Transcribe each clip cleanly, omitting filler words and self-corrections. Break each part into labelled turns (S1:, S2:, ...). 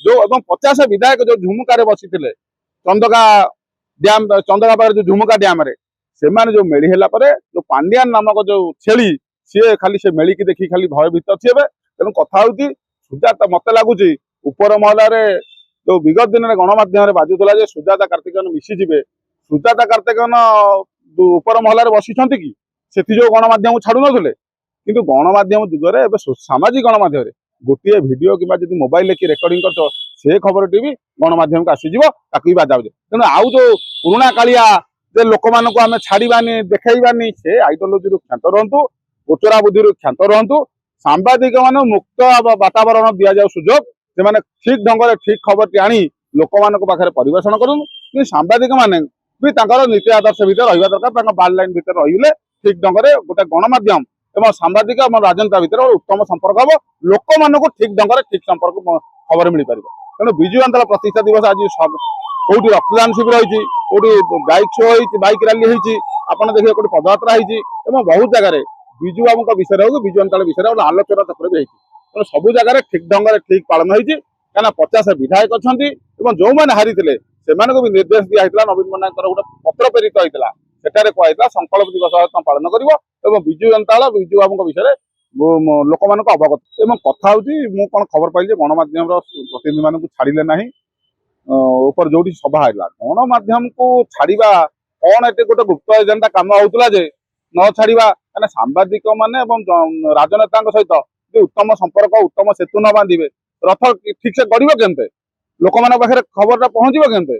S1: जो एवं 50 विधायक जो झुमुका बसी चंदका डैम चंदका पाखे जो झुमुका डैम रे से जो मेली है जो पांडियान नामक जो छेली सी खाली से मेली की देखी खाली भयभीत अच्छी तेणु कथा हूँ सुजाता मत लगुच उपर महल जो विगत दिन में गणमाध्यम बाजुला सुजाता कार्तिकेयन मिशीजे सुजाता कार्तिकेयन उपर महल बसी कि से जो गणमाध्यम छाड़ू नथिले किंतु गणमाध्यम जुगरे सामाजिक गणमाध्यम गोटे भिडियो कि मोबाइल की रेकर्डिंग कर से खबर टी भी गणमाध्यम को आसीज ताकि बाजा तेणु आउ जो पुराणा कालिया जे लोक मानक आम छाड़ानी देखनी से आइडियोलोजी क्षांत रुहतु गोचरा बुद्धि क्षांत रुहतु सांबादिक मान मुक्त वातावरण दि जाऊ सुजोग से ठीक ढंग से ठीक खबर टी आनी लोक मान पाखे परिवेषण करूँ सांबादिक मान भी नीति आदर्श भितर रहा दरकार बार्ड लाइन भितर रही ठीक ढंग से गोटे गणमाध्यम एवं सांबादिक राजनेता भितर उत्तम संपर्क हम लोक मान ठीक ढंग से ठीक संपर्क खबर मिल पार तेणु विजु जनता प्रतिष्ठा दिवस आज कौटी रक्तदान शिविर होती कौटी बाइक शो हो बाइक रैली होती आपड़ देखिए कौटी पदयात्रा होती बहुत जगह विजु बाबू विषय हो विजु जनता विषय गोटे आलोचना चक्र भी होती तेणु सब जगह ठीक ढंग से ठीक पालन होती कहीं 50 विधायक अच्छा जो मैंने हारी थे से भी निर्देश दिया नवीन पट्टनायक गोटे पत्र प्रेरित होता सेठारे कहला संकल्प दिवस पालन कर विजु जनता दल विजु बाबू विषय लोक मान अवगत एवं कथा हूँ कौन खबर पाइली गणमाध्यम प्रतिनिधि मान छाड़े ना ऊपर जो सभा है गणमाध्यम को छाड़ा कौन ये गोटे गुप्त एजेंडा कम होता न छाड़ा क्या सांबादिक मान राजनेता सहित उत्तम संपर्क उत्तम सेतु न बांधे रथ ठीक से गढ़ के लोक मान पाखे खबर पहुंचो के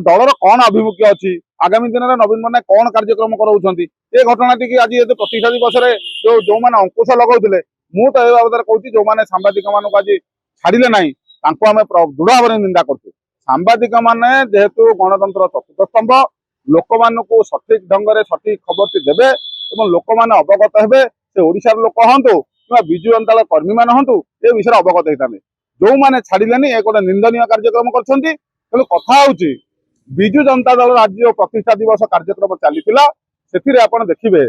S1: दलर कौन आभिमुख्य अच्छी आगामी दिन में नवीन पट्टनायक कौन कार्यक्रम कराउछंती ये घटना टी आज ये प्रतिष्ठा दिवस जो मैंने अंकुश लगाउले मु तो ए बाबद कहूँ जो मैंने सांबादिक मान आज छाड़े ना आम दृढ़ भाव निंदा करूँ सांबादिक मैंने जेहेतु गणतंत्र चतुर्थ स्तंभ लोक मान सठिक ढंग से सठिक खबर टी देवे लोक मैंने अवगत हे से ओडिशार लोक हूँ कि विजु जनता दल कर्मी मान हूँ ये विषय अवगत होता जो मैंने छाड़े ये गोटे निंदनीय कार्यक्रम कर कथा हूँ विजु जनता दल राज्य प्रतिष्ठा दिवस कार्यक्रम चली आप देखिए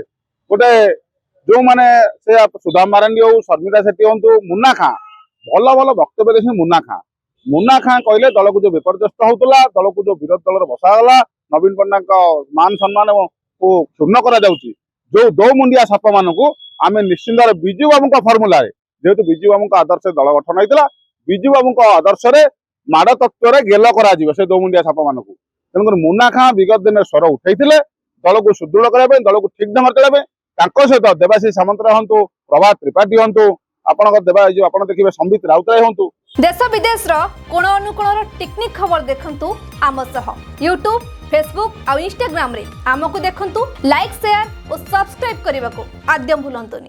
S1: गोटे जो मैंने से सुदाम मारांडी हो शर्मिला सेठी हूँ मुन्ना खां भल भल वक्तव्य देखे मुन्ना खां कहले दल को जो विपर्यस्त होता दल को जो विरोध दल बसागला नवीन पट्टनायक मान सम्मान को क्षुण्ण करा जो दो मुंडिया साप मान आम निश्चिंत विजु बाबू फर्मुला जेहेतु विजु बाबू आदर्श दल गठन होता विजु बाबू आदर्श माड़ तत्व गेल कर दो मुंडिया साप मान तेणुकर मुन्ना खां विगत दिन स्वर उठाई दल को सुदृढ़ करने दल को ठीक ढंग चलाइबे सहित देवाशीष सामंत हूँ प्रभात त्रिपाठी हूँ आप देखिए संबित राउतराय हूँ
S2: देश विदेश कोण अनुकोण टेक्निक खबर देखंतु आम सह यूट्यूब फेसबुक और इंस्टाग्राम रे आमको देखंतु लाइक शेयर और सब्सक्राइब करने को आद्यम भूलंतुनि।